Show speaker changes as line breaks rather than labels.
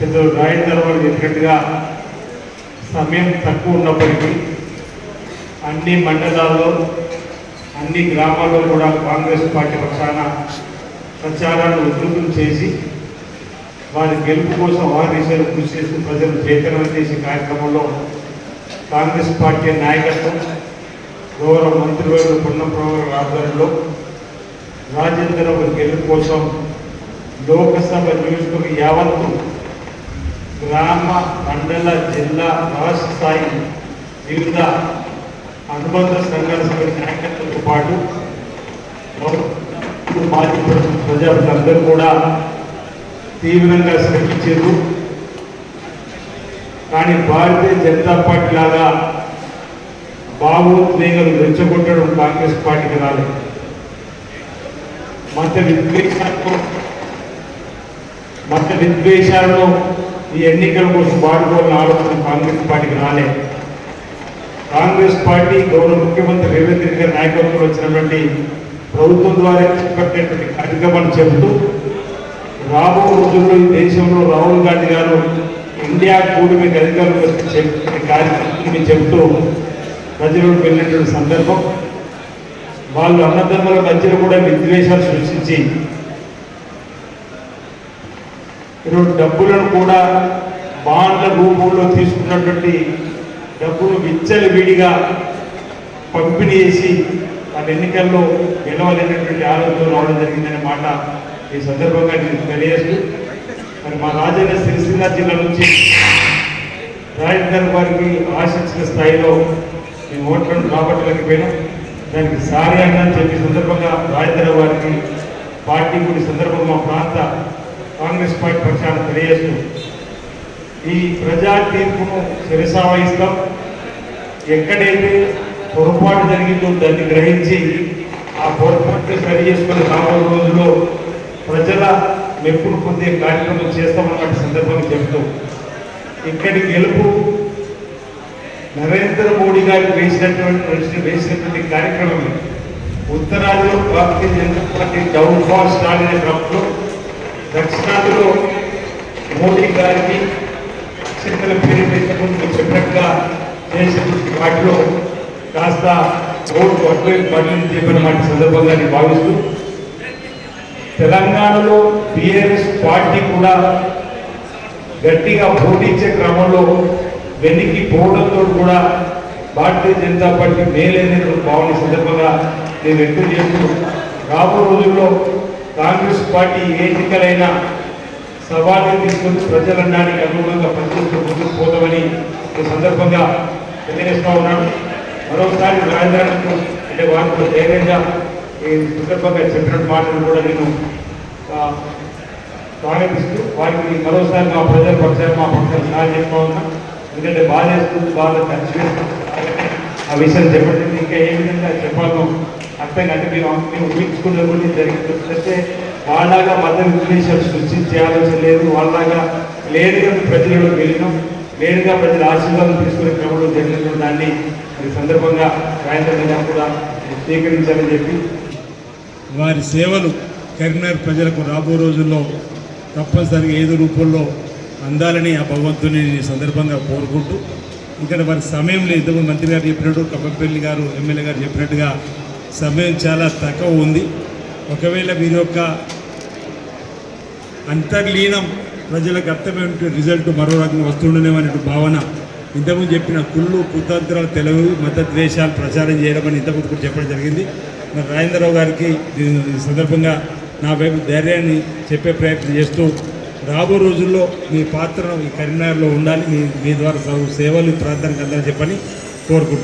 పెద్దలు రాజేంద్ర వారు చెప్పినట్టుగా సమయం తక్కువ ఉన్నప్పటికీ అన్ని మండలాల్లో అన్ని గ్రామాల్లో కూడా కాంగ్రెస్ పార్టీ పక్షాన ప్రచారాన్ని ఉధృతం చేసి వారి గెలుపు కోసం ఆర్నిశలు కృషి చేస్తూ ప్రజలు చైతన్యం చేసే కార్యక్రమంలో కాంగ్రెస్ పార్టీ నాయకత్వం గౌరవ మంత్రివర్యులు పొన్నంప్రభు ఆధ్వర్యంలో రాజేంద్ర గెలుపు కోసం లోకసభ నియోజకవర్గ యావత్తు గ్రామ మండల జిల్లా రాష్ట్ర స్థాయి వివిధ అనుబంధ సంఘాల సభ్యుల నాయకత్వంతో పాటు మాజీ ప్రజలందరూ కూడా తీవ్రంగా శ్రమించారు. కానీ భారతీయ జనతా పార్టీ లాగా భావోద్వేగాలు రెచ్చగొట్టడం కాంగ్రెస్ పార్టీకి రాలేదు. మత విద్వేషాలను ఈ ఎన్నికల కోసం వాడుకోవాలని ఆలోచన కాంగ్రెస్ పార్టీకి రాలేదు. కాంగ్రెస్ పార్టీ గౌరవ ముఖ్యమంత్రి రేవంత్ రెడ్డి గారి నాయకత్వంలో వచ్చినటువంటి ప్రభుత్వం ద్వారా చేపట్టేటువంటి కార్యక్రమాలు చెబుతూ రాబో రోజుల్లో ఈ దేశంలో రాహుల్ గాంధీ గారు ఇండియా కూటమికి అధికారులకు చెప్పే కార్యక్రమాన్ని చెబుతూ ప్రజలకు వెళ్ళినటువంటి సందర్భం వాళ్ళు అన్నదమ్ముల మధ్యలో కూడా విద్వేషాలు సృష్టించి ఈరోజు డబ్బులను కూడా బాండ్ల రూపంలో తీసుకున్నటువంటి డబ్బులు విచ్చలవిడిగా పంపిణీ చేసి వాళ్ళ ఎన్నికల్లో గెలవలేనటువంటి ఆలోచన రావడం జరిగిందనే మాట ఈ సందర్భంగా నేను తెలియజేస్తూ మరి మా రాజన్న సిరిసిల్ల జిల్లా నుంచి రాజేందర్ వారికి ఆశించిన స్థాయిలో మేము ఓట్లను రాబట్టలేకపోయినాం. దానికి సారీ అని చెప్పి సందర్భంగా రాజేంద్ర వారికి పార్టీ కూడా సందర్భంగా మా ప్రాంత కాంగ్రెస్ పార్టీ పక్షాన్ని తెలియజేస్తూ ఈ ప్రజా తీర్పును శిరసావహిస్తాం. ఎక్కడైతే పొరపాటు జరిగిందో దాన్ని గ్రహించి ఆ పొరపాటు సరి చేసుకుని రాబోయే రోజుల్లో ప్రజల మెప్పును పొందే కార్యక్రమం చేస్తామన్నటువంటి సందర్భంగా చెబుతూ ఇక్కడి గెలుపు నరేంద్ర మోడీ గారికి వేసినటువంటి కార్యక్రమం ఉత్తరాదిలో Bharatiya Janata Party downfall start అయిన క్రమంలో దక్షిణాదిలో మోడీ గారికి చింతల పేరు పెట్టకుండా చెప్పినట్టుగా చేసిన వాటిలో కాస్త ఓటు అటువైపు పడిని చెప్పిన వాటి సందర్భంగా నేను భావిస్తూ తెలంగాణలో టీఆర్ఎస్ పార్టీ కూడా గట్టిగా పోటీచ్చే క్రమంలో వెనక్కి పోవడంతో కూడా భారతీయ జనతా పార్టీ మేలైనటువంటి భావన సందర్భంగా నేను వ్యక్తం చేస్తూ రాబో రోజుల్లో కాంగ్రెస్ పార్టీ ఏ ఎన్నికలైనా సవాళ్ళు తీసుకుని ప్రజలన్నానికి అనుగుణంగా పనిచేస్తూ ముందుకు పోతామని ఈ సందర్భంగా తెలియజేస్తూ ఉన్నాను. మరోసారి రాజధానికి అంటే వారికి ధైర్యంగా ఈ సందర్భంగా చెప్పినట్టు మాటలు కూడా నేను స్వాగతిస్తూ వారికి మరోసారి మా ప్రజల పక్షాన్ని మా పక్షాన్ని సహాయం చెప్తా ఉన్నా. ఎందుకంటే బాధ వేస్తుంది, బాగా ఖర్చు వేస్తుంది. ఆ విషయం చెప్పండి ఇంకా ఏ విధంగా చెప్పాలో అర్థం అంటే మేము ఊహించుకున్న కూడా జరిగిందంటే వాళ్ళలాగా మత విద్వేషాలు సృష్టించే ఆలోచన లేదు. వాళ్ళలాగా లేడుగా ప్రజలలో వెళ్ళినాం, లేడుగా ప్రజల ఆశీర్వాదం తీసుకునే క్రమంలో జరిగిన దాన్ని ఈ సందర్భంగా రాజేంద్ర కూడా స్వీకరించాలని చెప్పి వారి సేవలు కరీంనగర్ ప్రజలకు రాబో రోజుల్లో తప్పనిసరిగా ఏదో రూపంలో అందాలని ఆ భగవంతుని సందర్భంగా కోరుకుంటూ ఇక్కడ వారి సమయం లేదు. మంత్రి గారు చెప్పినట్టు కప్పపల్లి గారు ఎమ్మెల్యే గారు చెప్పినట్టుగా సమయం చాలా తక్కువ ఉంది. ఒకవేళ వీరి యొక్క అంతర్లీనం ప్రజలకు అర్థమైన రిజల్ట్ మరో రకంగా వస్తుండనేమనే భావన ఇంతకుముందు చెప్పిన కుళ్ళు కుతంత్రాలు తెలుగు మత ద్వేషాలు ప్రచారం చేయడం అని ఇంతకుముందు కూడా చెప్పడం జరిగింది. మరి రాజేంద్రరావు గారికి ఈ సందర్భంగా నా వైపు ధైర్యాన్ని చెప్పే ప్రయత్నం చేస్తూ రాబో రోజుల్లో మీ పాత్ర ఈ కరీంనగర్లో ఉండాలి, మీ ద్వారా సేవలు ప్రాంతానికి అందని చెప్పని కోరుకుంటున్నాను.